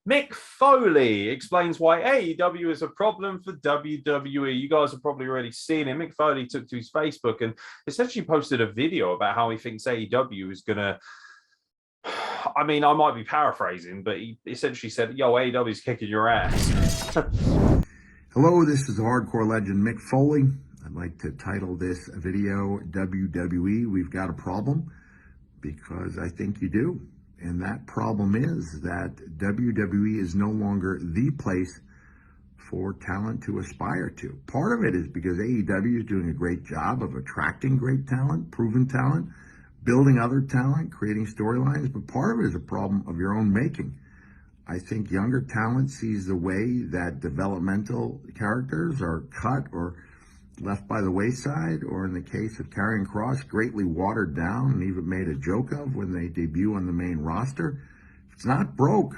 Mick Foley explains why AEW is a problem for WWE. You guys have probably already seen it. Mick Foley took to his Facebook and essentially posted a video about how he thinks AEW is going to. I mean, I might be paraphrasing, but he essentially said, yo, AEW is kicking your ass. Hello, this is the hardcore legend Mick Foley. I'd like to title this video, WWE, We've Got a Problem, because I think you do. And that problem is that WWE is no longer the place for talent to aspire to. Part of it is because AEW is doing a great job of attracting great talent, proven talent, building other talent, creating storylines, but part of it is a problem of your own making. I think younger talent sees the way that developmental characters are cut or left by the wayside, or in the case of Karrion Kross, greatly watered down and even made a joke of when they debut on the main roster. If it's not broke,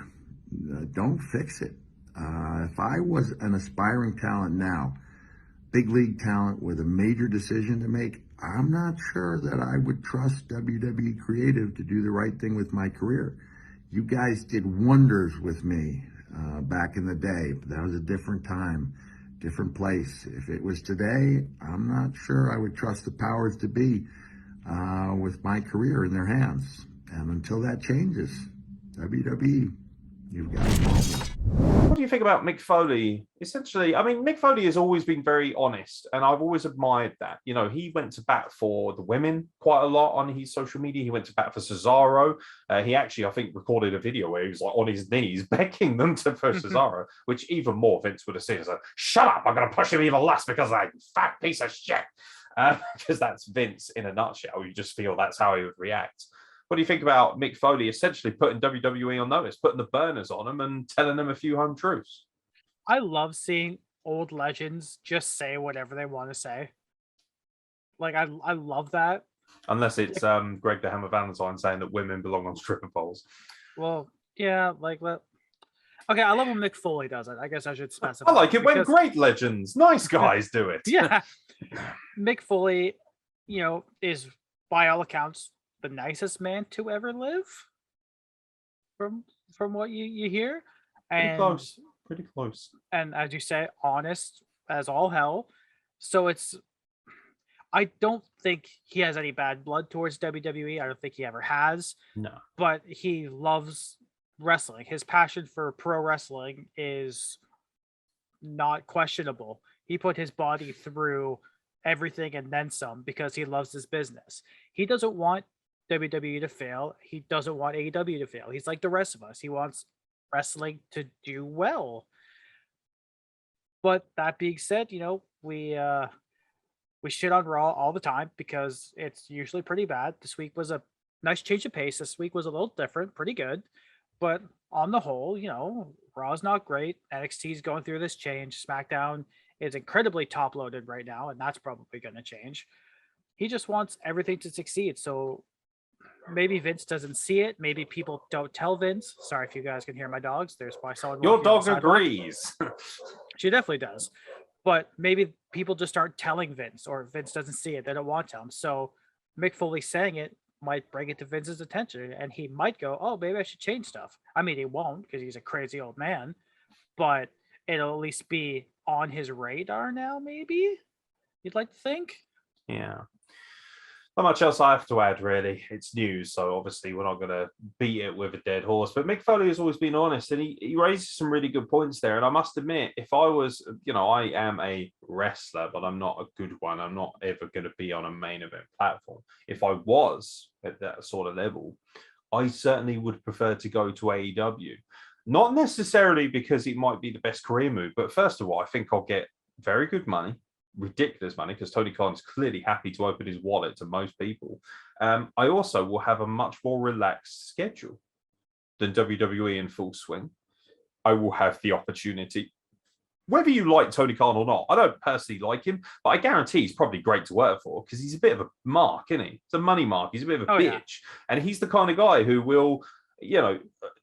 don't fix it. If I was an aspiring talent now, big league talent with a major decision to make, I'm not sure that I would trust WWE Creative to do the right thing with my career. You guys did wonders with me back in the day, but that was a different time. Different place. If it was today, I'm not sure I would trust the powers to be with my career in their hands. And until that changes, WWE, you've got a problem. What do you think about Mick Foley? Essentially, I mean, Mick Foley has always been very honest, and I've always admired that. You know, he went to bat for the women quite a lot on his social media. He went to bat for Cesaro. He actually, I think, recorded a video where he was like on his knees begging them to push Cesaro, which even more Vince would have said, like, shut up, I'm going to push him even less because I'm a fat piece of shit. Because that's Vince in a nutshell. You just feel that's how he would react. What do you think about Mick Foley essentially putting WWE on notice, putting the burners on them and telling them a few home truths? I love seeing old legends just say whatever they want to say. Like, I love that. Unless it's Greg the Hammer Valentine saying that women belong on stripper poles. Well, yeah, like that. Okay, I love when Mick Foley does it. I guess I should specify. I like it when great legends, nice guys do it. Yeah. Mick Foley, you know, is by all accounts the nicest man to ever live, from what you hear, and pretty close, and as you say, honest as all hell. So I don't think he has any bad blood towards WWE. I don't think he ever has. No, but he loves wrestling. His passion for pro wrestling is not questionable. He put his body through everything and then some because he loves his business. He doesn't want WWE to fail. He doesn't want AEW to fail. He's like the rest of us. He wants wrestling to do well. But that being said, you know, we shit on Raw all the time because it's usually pretty bad. This week was a nice change of pace. This week was a little different, pretty good. But on the whole, you know, Raw's not great. NXT's going through this change. SmackDown is incredibly top loaded right now, and that's probably going to change. He just wants everything to succeed. So maybe Vince doesn't see it. Maybe people don't tell Vince. Sorry if you guys can hear my dogs. There's probably someone. Your dog agrees. She definitely does. But maybe people just aren't telling Vince, or Vince doesn't see it. They don't want to tell him. So Mick Foley saying it might bring it to Vince's attention, and he might go, oh, maybe I should change stuff. I mean, he won't because he's a crazy old man, but it'll at least be on his radar now, maybe? You'd like to think? Yeah. Not much else I have to add, really. It's news, so obviously we're not going to beat it with a dead horse. But Mick Foley has always been honest, and he raises some really good points there. And I must admit, if I was, you know, I am a wrestler, but I'm not a good one. I'm not ever going to be on a main event platform. If I was at that sort of level, I certainly would prefer to go to AEW. Not necessarily because it might be the best career move, but first of all, I think I'll get very good money. Ridiculous money, because Tony Khan is clearly happy to open his wallet to most people. I also will have a much more relaxed schedule than WWE in full swing. I will have the opportunity, whether you like Tony Khan or not. I don't personally like him, but I guarantee he's probably great to work for because he's a bit of a mark, isn't he? It's a money mark. He's a bit of a bitch. Yeah. And he's the kind of guy who will, you know,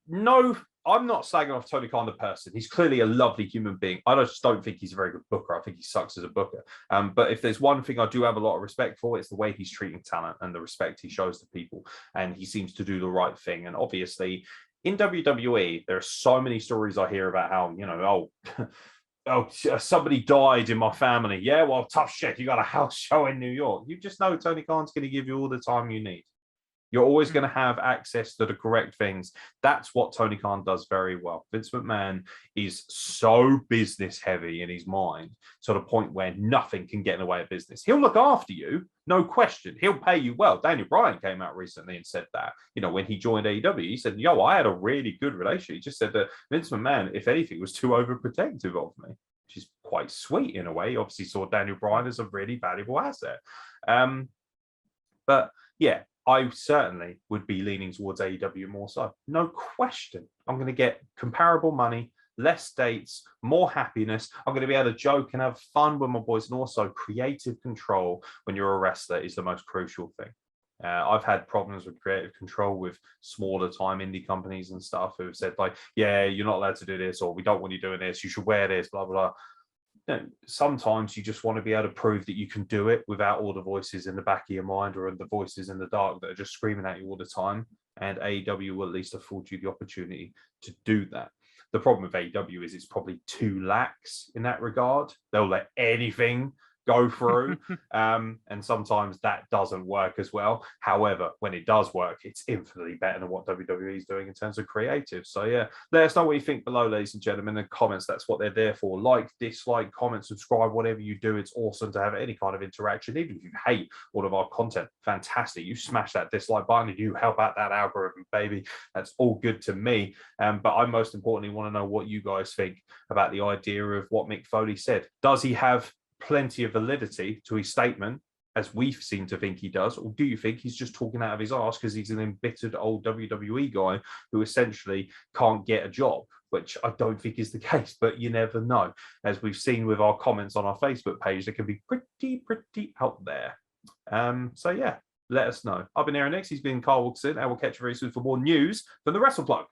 no I'm not slagging off Tony Khan the person. He's clearly a lovely human being. I just don't think he's a very good booker. I think he sucks as a booker. But if there's one thing I do have a lot of respect for, it's the way he's treating talent and the respect he shows to people. And he seems to do the right thing. And obviously, in WWE, there are so many stories I hear about how, somebody died in my family. Yeah, well, tough shit. You got a house show in New York. You just know Tony Khan's going to give you all the time you need. You're always going to have access to the correct things. That's what Tony Khan does very well. Vince McMahon is so business heavy in his mind to the point where nothing can get in the way of business. He'll look after you, no question. He'll pay you well. Daniel Bryan came out recently and said that, when he joined AEW, he said, I had a really good relationship. He just said that Vince McMahon, if anything, was too overprotective of me, which is quite sweet in a way. He obviously saw Daniel Bryan as a really valuable asset. But yeah, I certainly would be leaning towards AEW more so. No question. I'm going to get comparable money, less dates, more happiness. I'm going to be able to joke and have fun with my boys, and also creative control when you're a wrestler is the most crucial thing. I've had problems with creative control with smaller time indie companies and stuff who have said like, yeah, you're not allowed to do this, or we don't want you doing this, you should wear this, blah, blah, blah. Sometimes you just want to be able to prove that you can do it without all the voices in the back of your mind or the voices in the dark that are just screaming at you all the time. And AEW will at least afford you the opportunity to do that. The problem with AEW is it's probably too lax in that regard. They'll let anything go through. And sometimes that doesn't work as well. However, when it does work, it's infinitely better than what WWE is doing in terms of creative. So yeah, let us know what you think below, ladies and gentlemen, in the comments. That's what they're there for. Like, dislike, comment, subscribe, whatever you do. It's awesome to have any kind of interaction. Even if you hate all of our content, fantastic. You smash that dislike button and you help out that algorithm, baby. That's all good to me. But I most importantly want to know what you guys think about the idea of what Mick Foley said. Does he have plenty of validity to his statement, as we seem to think he does, or do you think he's just talking out of his arse because he's an embittered old WWE guy who essentially can't get a job, which I don't think is the case, but you never know. As we've seen with our comments on our Facebook page, they can be pretty out there. So yeah, let us know. I've been Aaron X, he's been Carl Wilson, and we'll catch you very soon for more news from the Wrestle Plug.